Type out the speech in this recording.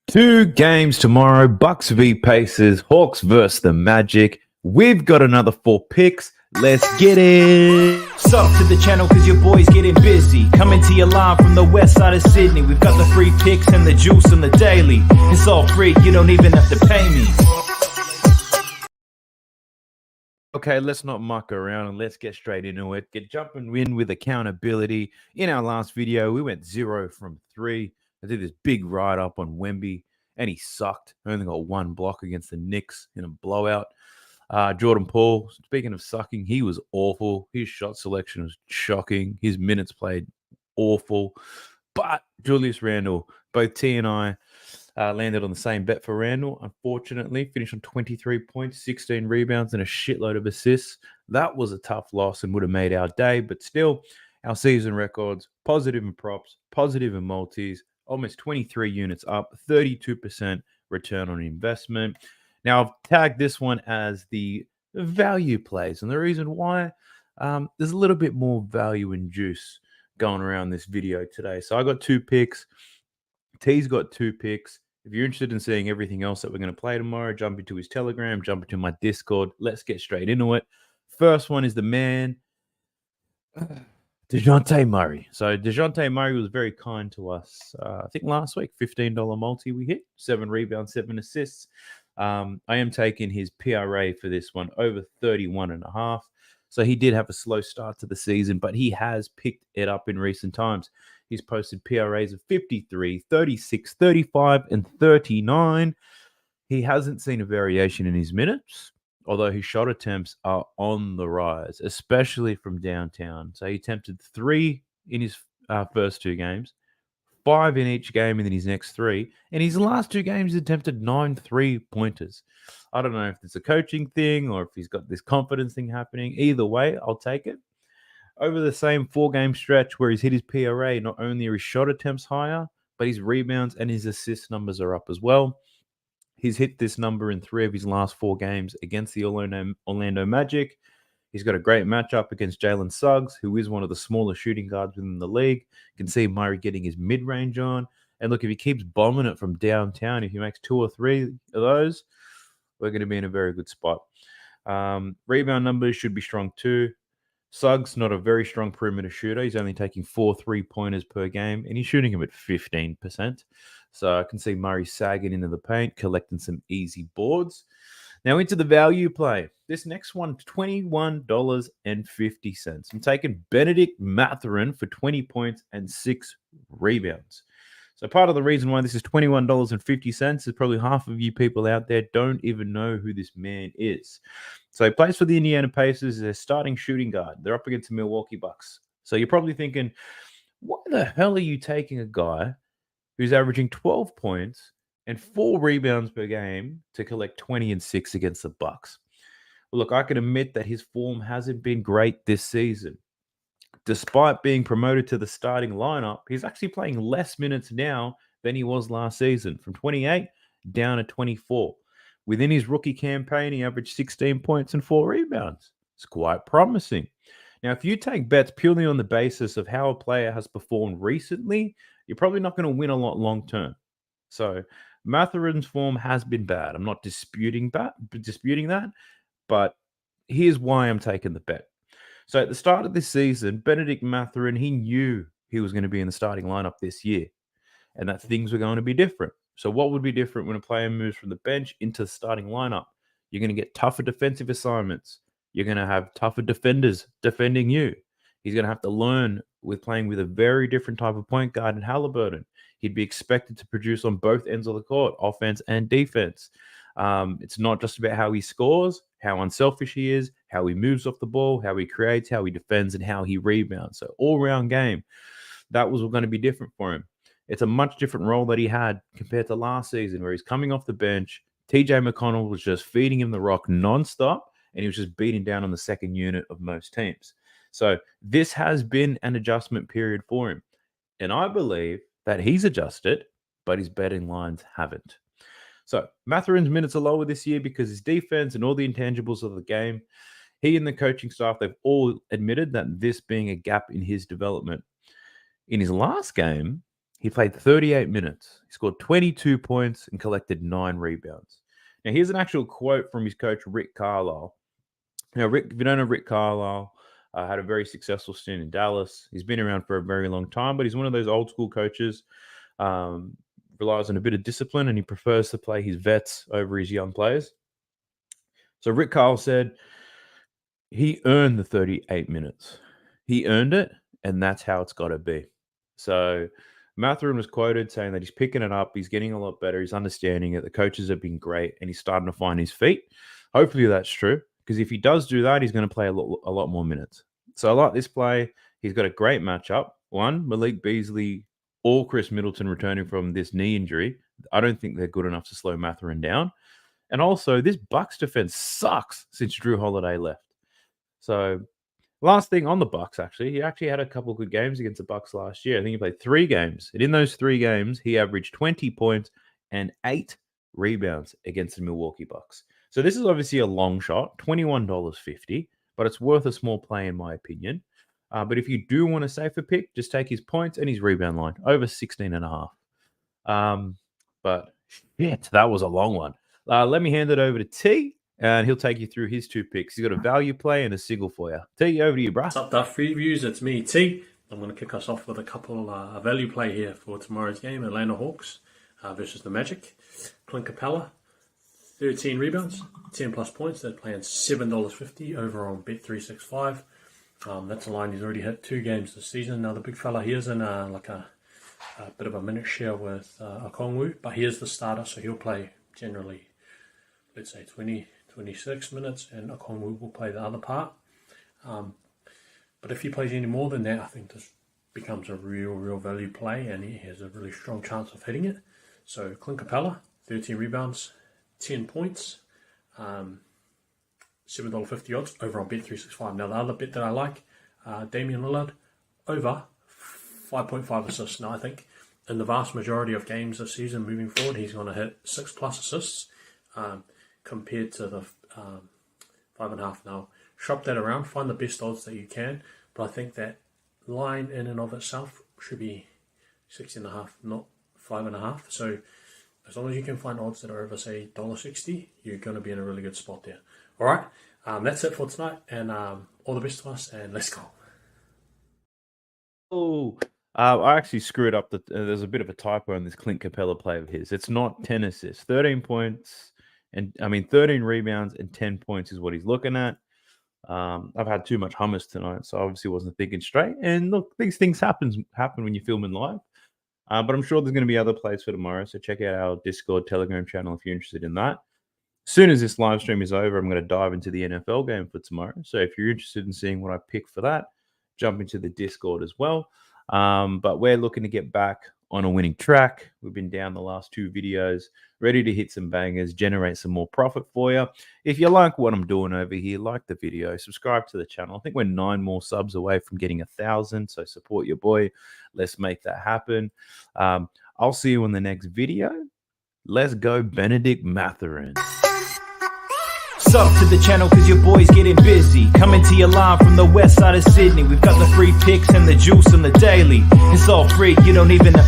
Two games tomorrow, Bucks v Pacers, Hawks versus the Magic. We've got another 4 picks. Let's get it. Sub to the channel cause your boy's getting busy. Coming to your line from the west side of Sydney. We've got the free picks and the juice on the daily. It's all free, you don't even have to pay me. Okay, let's not muck around and let's get straight into it. Get jumping in with accountability. In our last video, we went 0 from 3. I did this big write-up on Wemby, and he sucked. Only got 1 block against the Knicks in a blowout. Jordan Poole, speaking of sucking, he was awful. His shot selection was shocking. His minutes played awful. But Julius Randle, both T and I landed on the same bet for Randle. Unfortunately, finished on 23 points, 16 rebounds, and a shitload of assists. That was a tough loss and would have made our day. But still, our season records, positive in props, positive in multis, almost 23 units up, 32% return on investment. Now, I've tagged this one as the value plays. And the reason why, there's a little bit more value and juice going around this video today. So I got 2 picks. T's got 2 picks. If you're interested in seeing everything else that we're going to play tomorrow, jump into his Telegram, jump into my Discord. Let's get straight into it. First one is the man, DeJounte Murray. So DeJounte Murray was very kind to us. I think last week, $15 multi we hit, 7 rebounds, 7 assists. I am taking his PRA for this one over 31.5. So he did have a slow start to the season, but he has picked it up in recent times. He's posted PRAs of 53, 36, 35, and 39. He hasn't seen a variation in his minutes, although his shot attempts are on the rise, especially from downtown. So he attempted 3 in his first 2 games, 5 in each game in his next 3. And his last 2 games, he attempted 9 3-pointers. I don't know if it's a coaching thing or if he's got this confidence thing happening. Either way, I'll take it. Over the same 4-game stretch where he's hit his PRA, not only are his shot attempts higher, but his rebounds and his assist numbers are up as well. He's hit this number in 3 of his last 4 games against the Orlando Magic. He's got a great matchup against Jalen Suggs, who is one of the smaller shooting guards within the league. You can see Murray getting his mid-range on. And look, if he keeps bombing it from downtown, if he makes 2 or 3 of those, we're going to be in a very good spot. Rebound numbers should be strong too. Suggs, not a very strong perimeter shooter. He's only taking 4 3-pointers per game, and he's shooting him at 15%. So I can see Murray sagging into the paint, collecting some easy boards. Now into the value play. This next one, $21.50. I'm taking Benedict Mathurin for 20 points and 6 rebounds. So part of the reason why this is $21.50 is probably half of you people out there don't even know who this man is. So he plays for the Indiana Pacers as their starting shooting guard. They're up against the Milwaukee Bucks. So you're probably thinking, why the hell are you taking a guy who's averaging 12 points and 4 rebounds per game to collect 20 and 6 against the Bucks? Well, look, I can admit that his form hasn't been great this season. Despite being promoted to the starting lineup, he's actually playing less minutes now than he was last season, from 28 down to 24. Within his rookie campaign, he averaged 16 points and 4 rebounds. It's quite promising. Now, if you take bets purely on the basis of how a player has performed recently, you're probably not going to win a lot long term. So Mathurin's form has been bad. I'm not disputing that, but here's why I'm taking the bet. So at the start of this season, Benedict Mathurin, he knew he was going to be in the starting lineup this year and that things were going to be different. So what would be different when a player moves from the bench into the starting lineup? You're going to get tougher defensive assignments. You're going to have tougher defenders defending you. He's going to have to learn with playing with a very different type of point guard in Halliburton. He'd be expected to produce on both ends of the court, offense and defense. It's not just about how he scores, how unselfish he is, how he moves off the ball, how he creates, how he defends, and how he rebounds. So all-round game, that was going to be different for him. It's a much different role that he had compared to last season where he's coming off the bench. TJ McConnell was just feeding him the rock nonstop, and he was just beating down on the second unit of most teams. So this has been an adjustment period for him. And I believe that he's adjusted, but his betting lines haven't. So Mathurin's minutes are lower this year because his defense and all the intangibles of the game, he and the coaching staff, they've all admitted that this being a gap in his development. In his last game, He played 38 minutes. He scored 22 points and collected 9 rebounds. Now, here's an actual quote from his coach, Rick Carlisle. Now, Rick, if you don't know Rick Carlisle, had a very successful stint in Dallas. He's been around for a very long time, but he's one of those old school coaches, relies on a bit of discipline, and he prefers to play his vets over his young players. So Rick Carlisle said he earned the 38 minutes. He earned it, and that's how it's got to be. So Mathurin was quoted saying that he's picking it up, he's getting a lot better, he's understanding it, the coaches have been great, and he's starting to find his feet. Hopefully that's true, because if he does do that, he's going to play a lot more minutes. So I like this play. He's got a great matchup. One, Malik Beasley or Chris Middleton returning from this knee injury. I don't think they're good enough to slow Mathurin down. And also, this Bucks defense sucks since Drew Holiday left. So last thing on the Bucks, he actually had a couple of good games against the Bucks last year. I think he played 3 games. And in those 3 games, he averaged 20 points and 8 rebounds against the Milwaukee Bucks. So this is obviously a long shot, $21.50, but it's worth a small play in my opinion. But if you do want a safer pick, just take his points and his rebound line, over 16.5. But shit, that was a long one. Let me hand it over to T, and he'll take you through his 2 picks. He's got a value play and a single for you. T, over to you, bruh. What's up, Duff Reviews? It's me, T. I'm going to kick us off with a couple value play here for tomorrow's game. Atlanta Hawks versus the Magic. Clint Capella, 13 rebounds, 10 plus points. They're playing $7.50 over on Bet365. That's a line he's already hit 2 games this season. Now the big fella here's in a bit of a minute share with Okongwu, but he is the starter, so he'll play generally, let's say 26 minutes, and Okongwu will play the other part. But if he plays any more than that, I think this becomes a real value play, and he has a really strong chance of hitting it. So Clint Capella, 13 rebounds, 10 points, $7.50 odds over on Bet365. Now the other bet that I like, Damian Lillard, over 5.5 assists. Now I think in the vast majority of games this season moving forward, he's going to hit 6+ assists compared to the 5.5. Now shop that around, find the best odds that you can, but I think that line in and of itself should be 6.5, not 5.5. So as long as you can find odds that are over, say, $1.60, you're going to be in a really good spot there. All right, that's it for tonight, and all the best to us, and let's go. Oh, I actually screwed up. There's a bit of a typo in this Clint Capella play of his. It's not 10 assists, 13 points, 13 rebounds and 10 points is what he's looking at. I've had too much hummus tonight, so I obviously wasn't thinking straight. And look, these things happen when you're filming live. But I'm sure there's going to be other plays for tomorrow, so check out our Discord, Telegram channel if you're interested in that. As soon as this live stream is over, I'm going to dive into the NFL game for tomorrow. So if you're interested in seeing what I pick for that, jump into the Discord as well. But we're looking to get back on a winning track. We've been down the last 2 videos, ready to hit some bangers, generate some more profit for you. If you like what I'm doing over here, like the video, subscribe to the channel. I think we're 9 more subs away from getting 1,000, so support your boy. Let's make that happen. I'll see you in the next video. Let's go, Bennedict Mathurin. Sub to the channel cause your boy's getting busy. Coming to your line from the west side of Sydney. We've got the free picks and the juice on the daily. It's all free, you don't even have